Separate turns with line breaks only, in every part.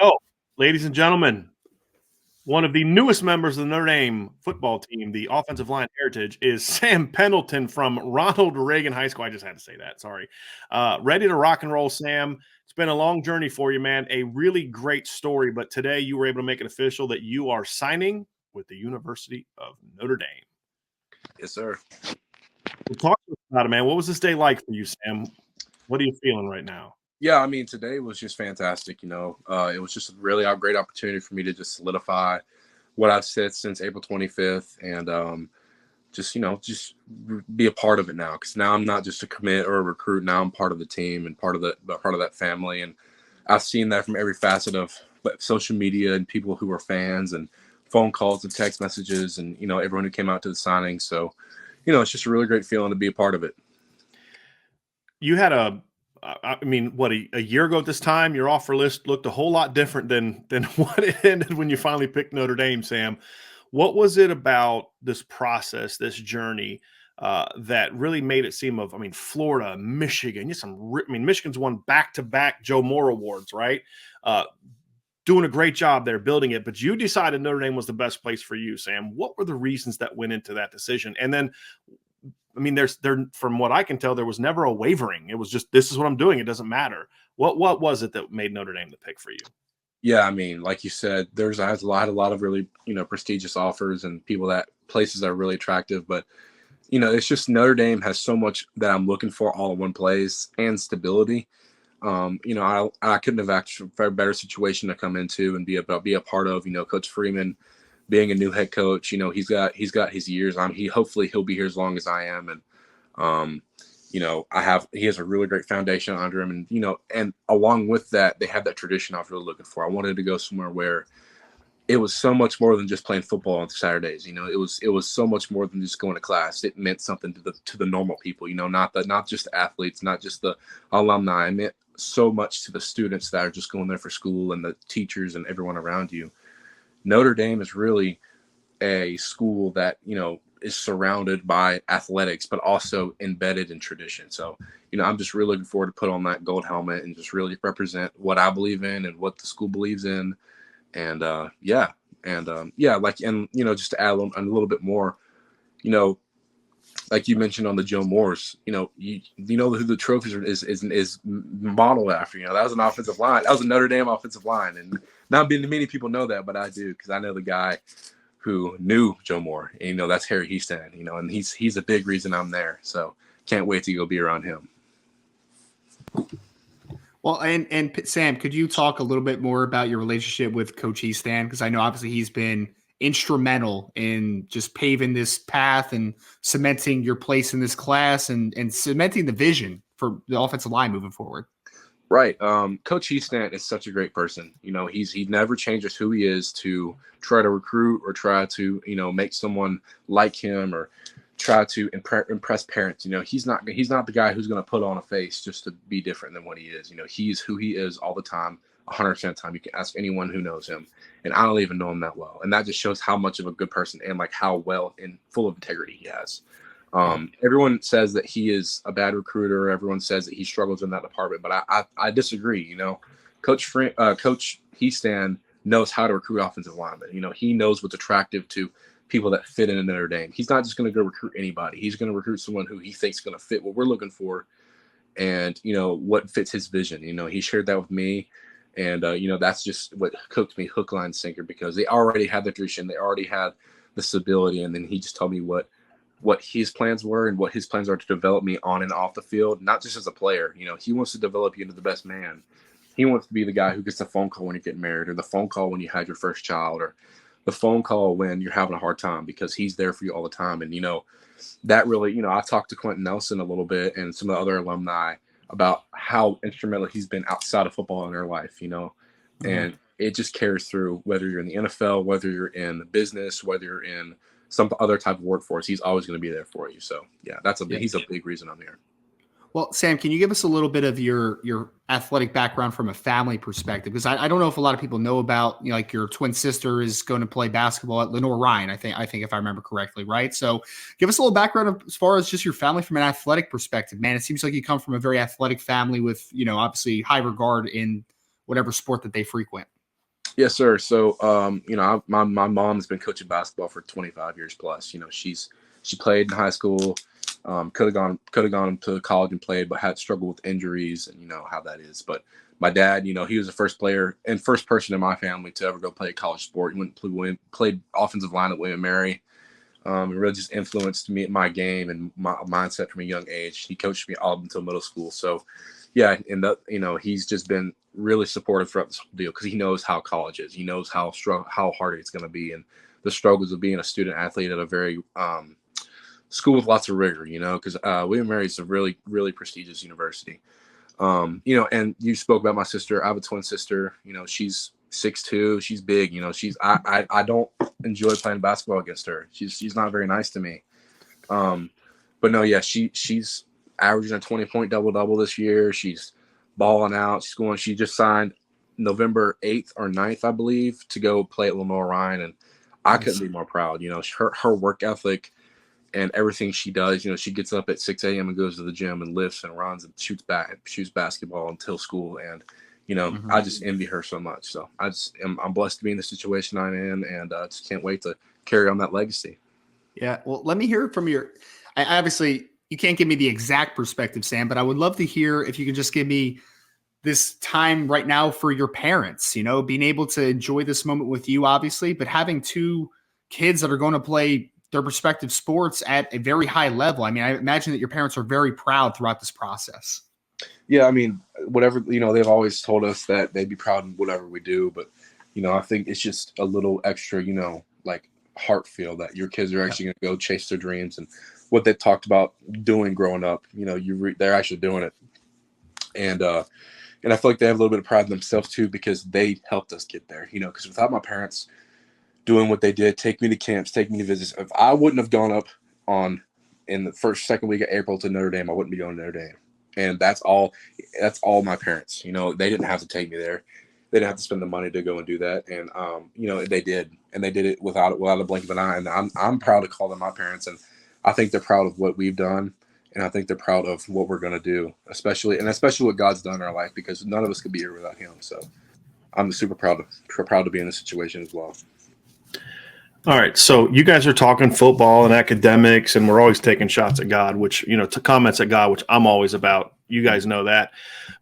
go. Ladies and gentlemen, one of the newest members of the Notre Dame football team, the offensive line heritage, is Sam Pendleton from Ronald Reagan High School. I just had to say that. Sorry. Ready to rock and roll, Sam. It's been a long journey for you, man. A really great story, but today you were able to make it official that you are signing with the University of Notre Dame.
Yes, sir.
Well, talk to us about it, man. What was this day like for you, Sam? What are you feeling right now?
Yeah, I mean, today was just fantastic. It was just really a great opportunity for me to just solidify what I've said since April 25th, and just be a part of it now. Because now I'm not just a commit or a recruit. Now I'm part of the team and part of that family. And I've seen that from every facet of social media and people who are fans and phone calls and text messages and everyone who came out to the signing. So, it's just a really great feeling to be a part of it.
You had a year ago at this time, your offer list looked a whole lot different than what it ended when you finally picked Notre Dame, Sam. What was it about this process, this journey, that really made it seem Florida, Michigan, Michigan's won back-to-back Joe Moore Awards, right? Doing a great job there building it, but you decided Notre Dame was the best place for you, Sam. What were the reasons that went into that decision? And then from what I can tell, there was never a wavering. It was just, this is what I'm doing. It doesn't matter. What was it that made Notre Dame the pick for you?
Yeah, I mean, like you said, I had a lot of really, prestigious offers and places that are really attractive. But, it's just Notre Dame has so much that I'm looking for all in one place and stability. I couldn't have asked for a better situation to come into and be a part of. Coach Freeman being a new head coach, he's got his years on. Hopefully he'll be here as long as I am. And, he has a really great foundation under him. And, and along with that, they have that tradition I was really looking for. I wanted to go somewhere where it was so much more than just playing football on Saturdays. It was so much more than just going to class. It meant something to the normal people, not just the athletes, not just the alumni. It meant so much to the students that are just going there for school and the teachers and everyone around you. Notre Dame is really a school that, is surrounded by athletics, but also embedded in tradition. So, I'm just really looking forward to put on that gold helmet and just really represent what I believe in and what the school believes in. And just to add a little bit more, like you mentioned on the Joe Moores, you know who the trophies is modeled after. That was an offensive line. That was a Notre Dame offensive line, and not many people know that, but I do, because I know the guy who knew Joe Moore. And, that's Harry Eastman. And he's a big reason I'm there. So can't wait to go be around him.
Well, and Sam, could you talk a little bit more about your relationship with Coach Eastman? Because I know obviously he's been instrumental in just paving this path and cementing your place in this class and cementing the vision for the offensive line moving forward.
Right. Coach Eastman is such a great person. He never changes who he is to try to recruit or try to, make someone like him or try to impress parents. He's not the guy who's going to put on a face just to be different than what he is. He's who he is all the time, 100% of the time. You can ask anyone who knows him, and I don't even know him that well. And that just shows how much of a good person and like how well and full of integrity he has. Everyone says that he is a bad recruiter. Everyone says that he struggles in that department, but I disagree. Coach Easton knows how to recruit offensive linemen. He knows what's attractive to people that fit in Notre Dame. He's not just going to go recruit anybody. He's going to recruit someone who he thinks is going to fit what we're looking for, and what fits his vision. He shared that with me, and that's just what hooked me hook, line, sinker, because they already had the tradition, they already had the stability, and then he just told me what his plans were and what his plans are to develop me on and off the field, not just as a player. He wants to develop you into the best man. He wants to be the guy who gets the phone call when you get married, or the phone call when you had your first child, or the phone call when you're having a hard time, because he's there for you all the time. And, that really, I talked to Quentin Nelson a little bit and some of the other alumni about how instrumental he's been outside of football in their life,
Mm-hmm.
And it just carries through, whether you're in the NFL, whether you're in business, whether you're in some other type of workforce. He's always going to be there for you. So yeah, he's a big reason I'm here.
Well, Sam, can you give us a little bit of your athletic background from a family perspective? Because I don't know if a lot of people know about, like your twin sister is going to play basketball at Lenore Ryan, I think if I remember correctly, right? So give us a little background as far as just your family from an athletic perspective, man. It seems like you come from a very athletic family with, obviously high regard in whatever sport that they frequent.
Yes, sir. So, my mom's been coaching basketball for 25 years plus. She played in high school, could have gone to college and played, but had struggled with injuries, and you know how that is. But my dad, he was the first player and first person in my family to ever go play a college sport. He went and played offensive line at William Mary. It really just influenced me, my game, and my mindset from a young age. He coached me all up until middle school. So, yeah, and he's just been really supportive throughout this whole deal because he knows how college is. He knows how hard it's going to be, and the struggles of being a student athlete at a very school with lots of rigor. Because William Mary is a really, really prestigious university. And you spoke about my sister. I have a twin sister. She's 6'2". She's big. I don't enjoy playing basketball against her. She's not very nice to me. But no, yeah, she's averaging a 20-point double-double this year. She's balling out. She just signed November 8th or 9th, I believe, to go play at Lenoir-Rhyne, and I couldn't be more proud. Her work ethic and everything she does. She gets up at 6 a.m. and goes to the gym and lifts and runs and shoots basketball until school. And I just envy her so much. So I'm blessed to be in the situation I'm in, and just can't wait to carry on that legacy.
Yeah. Well, let me hear it from I obviously you can't give me the exact perspective, Sam, but I would love to hear if you could just give me this time right now for your parents, being able to enjoy this moment with you, obviously, but having two kids that are going to play their respective sports at a very high level. I mean, I imagine that your parents are very proud throughout this process.
Yeah, I mean, whatever, they've always told us that they'd be proud in whatever we do. But, I think it's just a little extra, like heart feel that your kids are actually going to go chase their dreams and what they've talked about doing growing up. They're actually doing it. And I feel like they have a little bit of pride in themselves too, because they helped us get there, because without my parents doing what they did, take me to camps, take me to visits, if I wouldn't have gone up in the second week of April to Notre Dame, I wouldn't be going to Notre Dame. And that's all my parents. They didn't have to take me there. They didn't have to spend the money to go and do that. And they did, and they did it without a blink of an eye. And I'm proud to call them my parents, and I think they're proud of what we've done, and I think they're proud of what we're going to do, especially what God's done in our life, because none of us could be here without Him. So I'm super proud to be in this situation as well.
All right, so you guys are talking football and academics, and we're always taking shots at God, which, to comments at God, which I'm always about. You guys know that.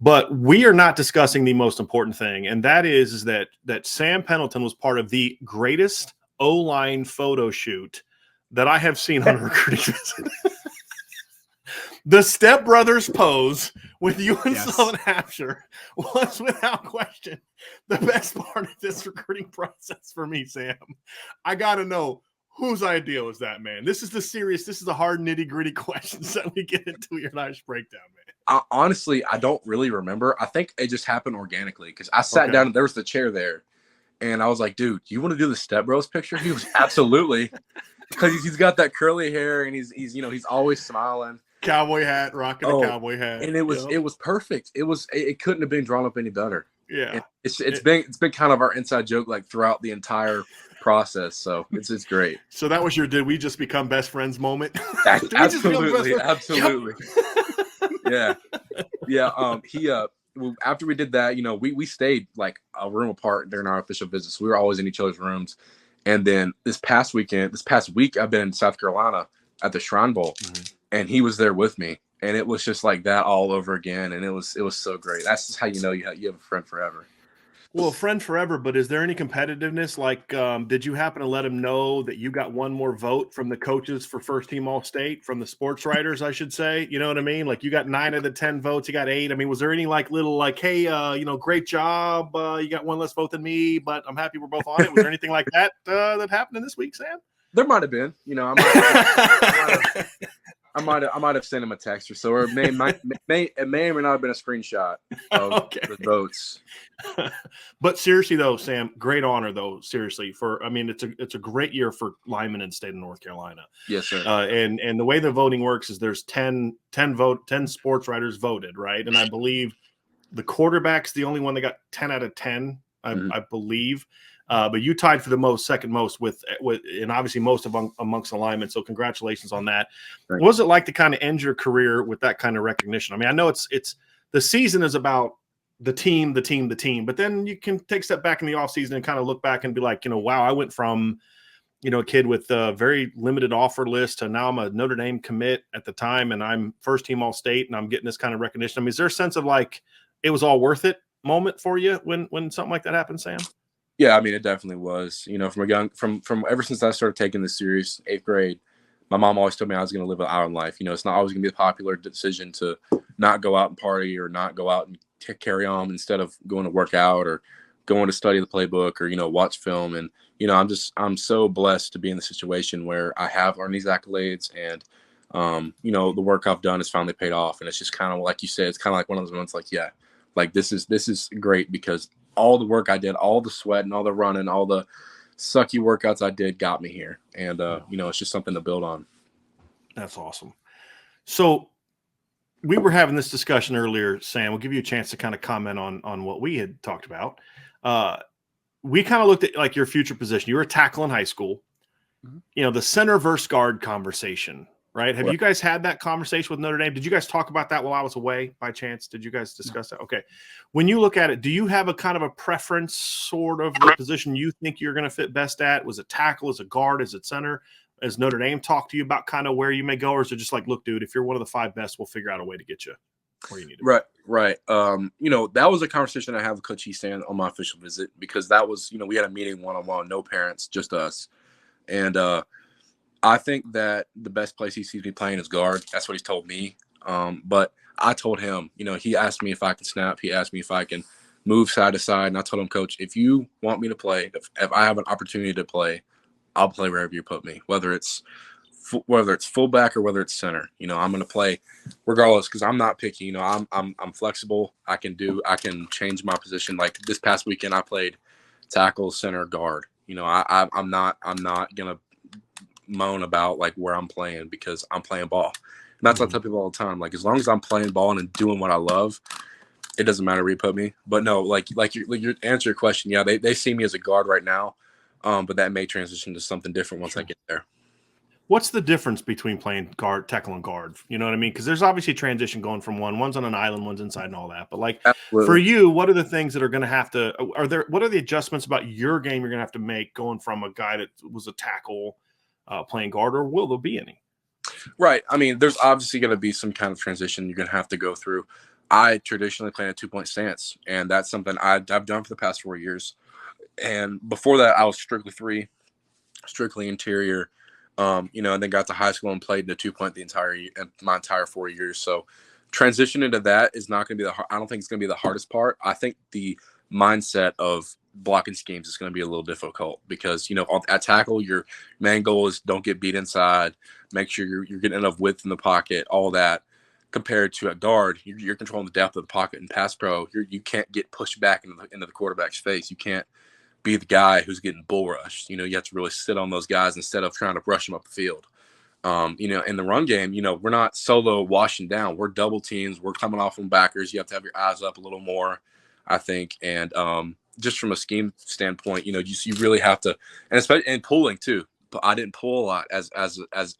But we are not discussing the most important thing, and that is that Sam Pendleton was part of the greatest O-line photo shoot that I have seen on a recruiting visit. The Step Brothers pose with you and Southern Hampshire was without question the best part of this recruiting process for me, Sam. I got to know, whose idea was that, man? This is the hard nitty-gritty questions that we get into your nice breakdown, man.
Honestly, I don't really remember. I think it just happened organically because I sat down and there was the chair there. And I was like, dude, you want to do the Step Bros picture? He was absolutely. Because he's got that curly hair and he's always smiling.
Cowboy hat, rocking a cowboy hat,
and it was perfect. It couldn't have been drawn up any better.
Yeah,
it's been kind of our inside joke like throughout the entire process. So it's great.
So that was your "did we just become best friends" moment?
Absolutely. Yeah. After we did that, we stayed like a room apart during our official visits. We were always in each other's rooms. And then this past week, I've been in South Carolina at the Shrine Bowl. Mm-hmm. And he was there with me, and it was just like that all over again, and it was so great. That's just how you have a friend forever.
Well, a friend forever, but is there any competitiveness? Like, did you happen to let him know that you got one more vote from the coaches for first team All-State, from the sports writers, I should say? You know what I mean? Like, you got 9 of the 10 votes, you got 8. I mean, was there any little hey, great job, you got one less vote than me, but I'm happy we're both on it. Was there anything like that that happened this week, Sam?
There might have been. I might have sent him a text or so, or it may or may not have been a screenshot of the votes.
But seriously, though, Sam, great honor, though. Seriously, it's a great year for linemen in the state of North Carolina.
Yes, sir.
And the way the voting works is there's 10 sports writers voted, right? And I believe the quarterback's the only one that got 10 out of 10. I believe. But you tied for the second most with and obviously most amongst alignment. So congratulations on that. Right. What was it like to kind of end your career with that kind of recognition? I mean, I know it's the season is about the team. But then you can take a step back in the offseason and kind of look back and be like, wow, I went from, a kid with a very limited offer list to now I'm a Notre Dame commit at the time, and I'm first team All-State, and I'm getting this kind of recognition. I mean, is there a sense of like it was all worth it moment for you when something like that happened, Sam?
Yeah, I mean, it definitely was. From ever since I started taking this serious, 8th grade, my mom always told me I was going to live an island life. It's not always going to be a popular decision to not go out and party or not go out and carry on instead of going to work out or going to study the playbook or, watch film. And, I'm so blessed to be in the situation where I have earned these accolades and, the work I've done has finally paid off. And it's just kind of like you said, it's kind of like one of those moments like, yeah, like this is great because all the work I did, all the sweat and all the running, all the sucky workouts I did got me here. And, it's just something to build on. That's
awesome. So we were having this discussion earlier, Sam. We'll give you a chance to kind of comment on what we had talked about. We kind of looked at like your future position. You were a tackle in high school, the center versus guard conversation, right? Have you guys had that conversation with Notre Dame? Did you guys talk about that while I was away by chance? Did you guys discuss that? Okay. When you look at it, do you have a kind of a preference sort of the position you think you're going to fit best at? Was it tackle? Is it guard? Is it center? Has Notre Dame talked to you about kind of where you may go? Or is it just like, look, dude, if you're one of the 5 best, we'll figure out a way to get you where you need to be?
Right. That was a conversation I had with Coach Eastman on my official visit because that was, we had a meeting one-on-one, no parents, just us. And I think that the best place he sees me playing is guard. That's what he's told me. But I told him, he asked me if I can snap. He asked me if I can move side to side. And I told him, Coach, if you want me to play, if I have an opportunity to play, I'll play wherever you put me, whether it's fullback or whether it's center. I'm going to play regardless because I'm not picky. I'm flexible. I can change my position. Like this past weekend, I played tackle, center, guard. I'm not going to moan about like where I'm playing because I'm playing ball. And that's what I tell people all the time. Like as long as I'm playing ball and doing what I love, it doesn't matter where you put me. But no, like your answer your question. Yeah, they see me as a guard right now. But that may transition to something different once I get there.
What's the difference between playing guard, tackle, and guard? You know what I mean? Because there's obviously transition going from one's on an island, one's inside, and all that. But like for you, what are the things that are going to have to? What are the adjustments about your game you're going to have to make going from a guy that was a tackle playing guard, or will there be any?
Right. I mean, there's obviously going to be some kind of transition you're going to have to go through. I traditionally play in a 2-point stance, and that's something I've done for the past 4 years. And before that, I was strictly 3, strictly interior, and then got to high school and played in the 2-point my entire 4 years. So transition into that is not going to be I don't think it's going to be the hardest part. I think the mindset of blocking schemes is going to be a little difficult because, at tackle, your main goal is don't get beat inside, make sure you're getting enough width in the pocket, all that. Compared to a guard, you're controlling the depth of the pocket. In pass pro, you can't get pushed back into the quarterback's face. You can't be the guy who's getting bull rushed. You have to really sit on those guys instead of trying to rush them up the field. In the run game, we're not solo washing down. We're double teams. We're coming off from backers. You have to have your eyes up a little more, I think. And just from a scheme standpoint, you really have to, and especially in pulling too. But I didn't pull a lot as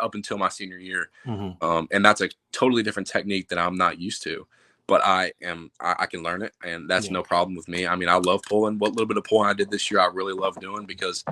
up until my senior year, and that's a totally different technique that I'm not used to. But I can learn it, and that's no problem with me. I mean, I love pulling. What little bit of pulling I did this year, I really love doing because,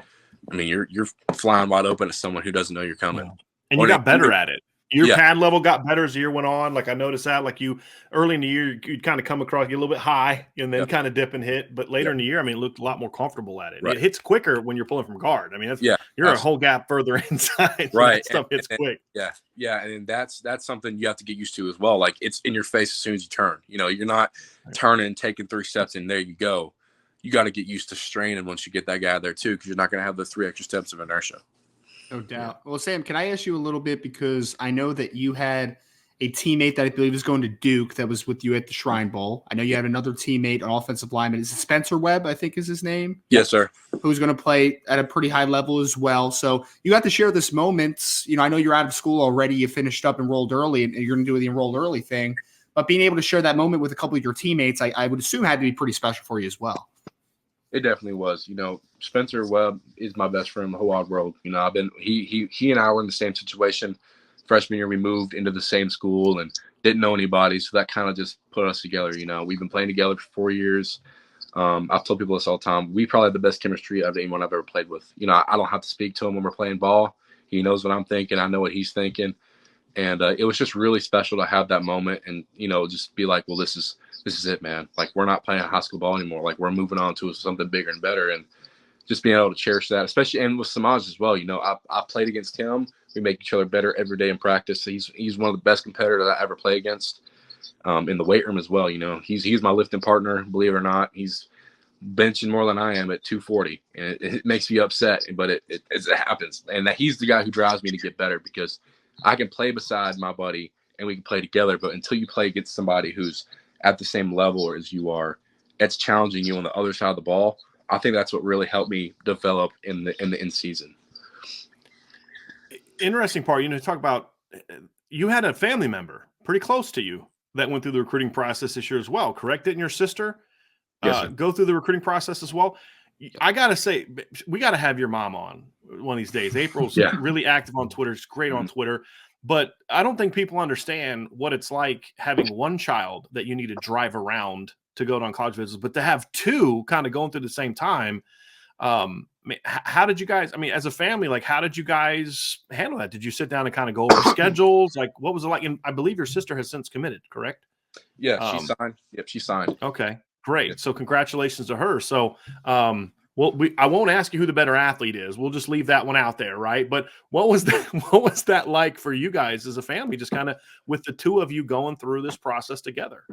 I mean, you're flying wide open to someone who doesn't know you're coming.
And you got better at it. Your pad level got better as the year went on. Like I noticed that, like you early in the year, you'd kind of come across, you a little bit high and then kind of dip and hit. But later in the year, I mean, it looked a lot more comfortable at it. Right. It hits quicker when you're pulling from guard. I mean, that's, you're a whole gap further inside.
Right.
Stuff hits quick.
Yeah. And that's something you have to get used to as well. Like it's in your face as soon as you turn. You're not turning, taking 3 steps, and there you go. You got to get used to straining once you get that guy there too, because you're not going to have the 3 extra steps of inertia.
No doubt. Well, Sam, can I ask you a little bit, because I know that you had a teammate that I believe was going to Duke that was with you at the Shrine Bowl. I know you had another teammate, an offensive lineman. Is it Spencer Webb, I think is his name?
Yes, sir.
Who's going to play at a pretty high level as well. So you got to share this moment. I know you're out of school already. You finished up, enrolled early, and you're going to do the enrolled early thing. But being able to share that moment with a couple of your teammates, I would assume had to be pretty special for you as well.
It definitely was. Spencer Webb is my best friend in the whole wide world. He and I were in the same situation freshman year we moved into the same school and didn't know anybody, so that kind of just put us together. You know, we've been playing together for 4 years. I've told people this all the time. We probably have the best chemistry of anyone I've ever played with. You know, I don't have to speak to him when we're playing ball. He knows what I'm thinking. I know what he's thinking. And it was just really special to have that moment and, you know, just be like, well, this is it, man. Like, we're not playing high school ball anymore. Like, we're moving on to something bigger and better. And just being able to cherish that, especially, and with Samaj as well. You know, I played against him. We make each other better every day in practice. He's one of the best competitors I ever play against in the weight room as well. You know, he's my lifting partner, believe it or not. He's benching more than I am at 240, and it makes me upset, but it happens. And that he's the guy who drives me to get better, because I can play beside my buddy and we can play together. But until you play against somebody who's at the same level as you are, it's challenging you on the other side of the ball. I think that's what really helped me develop in the in season.
Interesting part, you know, talk about you had a family member pretty close to you that went through the recruiting process this year as well, correct? Didn't your sister go through the recruiting process as well? I got to say, we got to have your mom on one of these days. April's really active on Twitter. She's great on Twitter. But I don't think people understand what it's like having one child that you need to drive around to go on college visits, but to have two kind of going through the same time. How did you guys, I mean, as a family, like, how did you guys handle that? Did you sit down and kind of go over schedules? Like, what was it like? And I believe your sister has since committed, correct?
Yeah, she signed. Yep, she signed.
Okay, great. Yep. So congratulations to her. So, well, I won't ask you who the better athlete is. We'll just leave that one out there, right? But what was that like for you guys as a family, just kind of with the two of you going through this process together?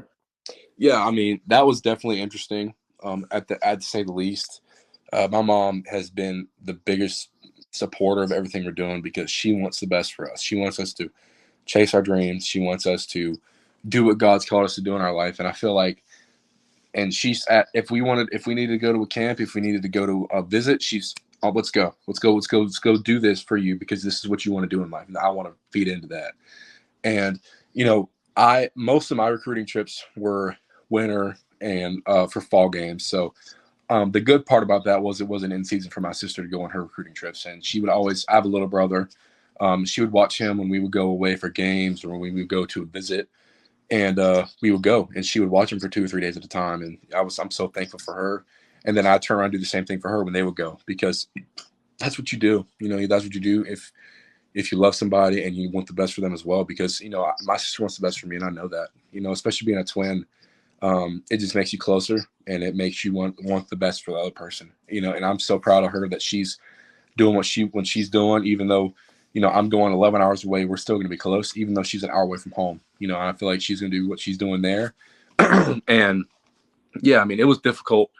Yeah, I mean, that was definitely interesting. To say the least. My mom has been the biggest supporter of everything we're doing, because she wants the best for us. She wants us to chase our dreams. She wants us to do what God's called us to do in our life. And I feel like, and she's if we needed to go to a camp, if we needed to go to a visit, she's, oh, let's go do this for you, because this is what you want to do in life. And I want to feed into that. And, you know, most of my recruiting trips were winter and for fall games. So, the good part about that was it wasn't in season for my sister to go on her recruiting trips. And she would always, I have a little brother. She would watch him when we would go away for games or when we would go to a visit, and we would go, and she would watch him for 2 or 3 days at a time. And I'm so thankful for her. And then I turn around and do the same thing for her when they would go, because that's what you do. You know, that's what you do if you love somebody and you want the best for them as well, because, you know, my sister wants the best for me, and I know that, you know, especially being a twin. It just makes you closer, and it makes you want the best for the other person, you know. And I'm so proud of her that she's doing what she's doing, even though, you know, I'm going 11 hours away. We're still going to be close, even though she's an hour away from home, you know. And I feel like she's going to do what she's doing there. And yeah, I mean, it was difficult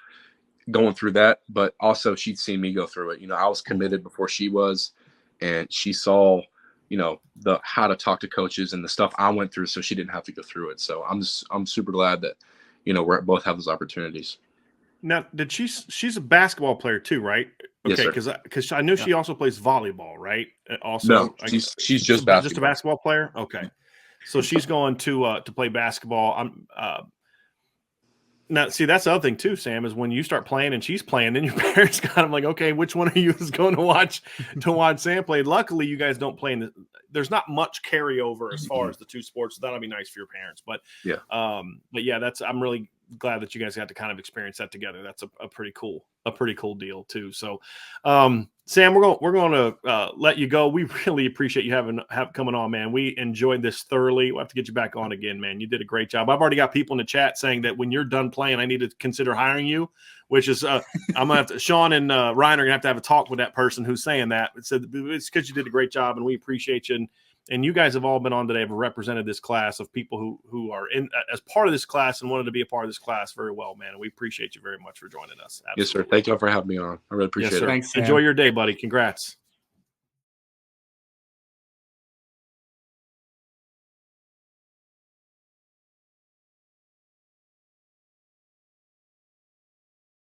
going through that, but also she'd seen me go through it. You know, I was committed before she was, and she saw, you know, how to talk to coaches and the stuff I went through, so she didn't have to go through it. So I'm super glad that, you know, we both have those opportunities.
Now, she's a basketball player too, right? Okay,
yes,
because I know she also plays volleyball, right? Also,
no, she's just basketball.
Just a basketball player. Okay, so she's going to play basketball. Now, see, that's the other thing too, Sam, is when you start playing and she's playing, then your parents kind of like, okay, which one of you is going to watch Sam play? Luckily, you guys don't play there's not much carryover as far as the two sports. So that'll be nice for your parents. But yeah, I'm really glad that you guys got to kind of experience that together. That's a pretty cool deal too. So, Sam, we're going to let you go. We really appreciate you coming on, man. We enjoyed this thoroughly. We'll have to get you back on again, man. You did a great job. I've already got people in the chat saying that when you're done playing, I need to consider hiring you, which is I'm gonna have to. Sean and Ryan are gonna have a talk with that person who's saying that. It said it's because you did a great job, and we appreciate you. And you guys have all been on today, have represented this class of people who are in as part of this class and wanted to be a part of this class very well, man. And we appreciate you very much for joining us. Absolutely.
Yes, sir. Thank you for having me on. I really appreciate it.
Thanks, Sam.
Enjoy your day, buddy. Congrats.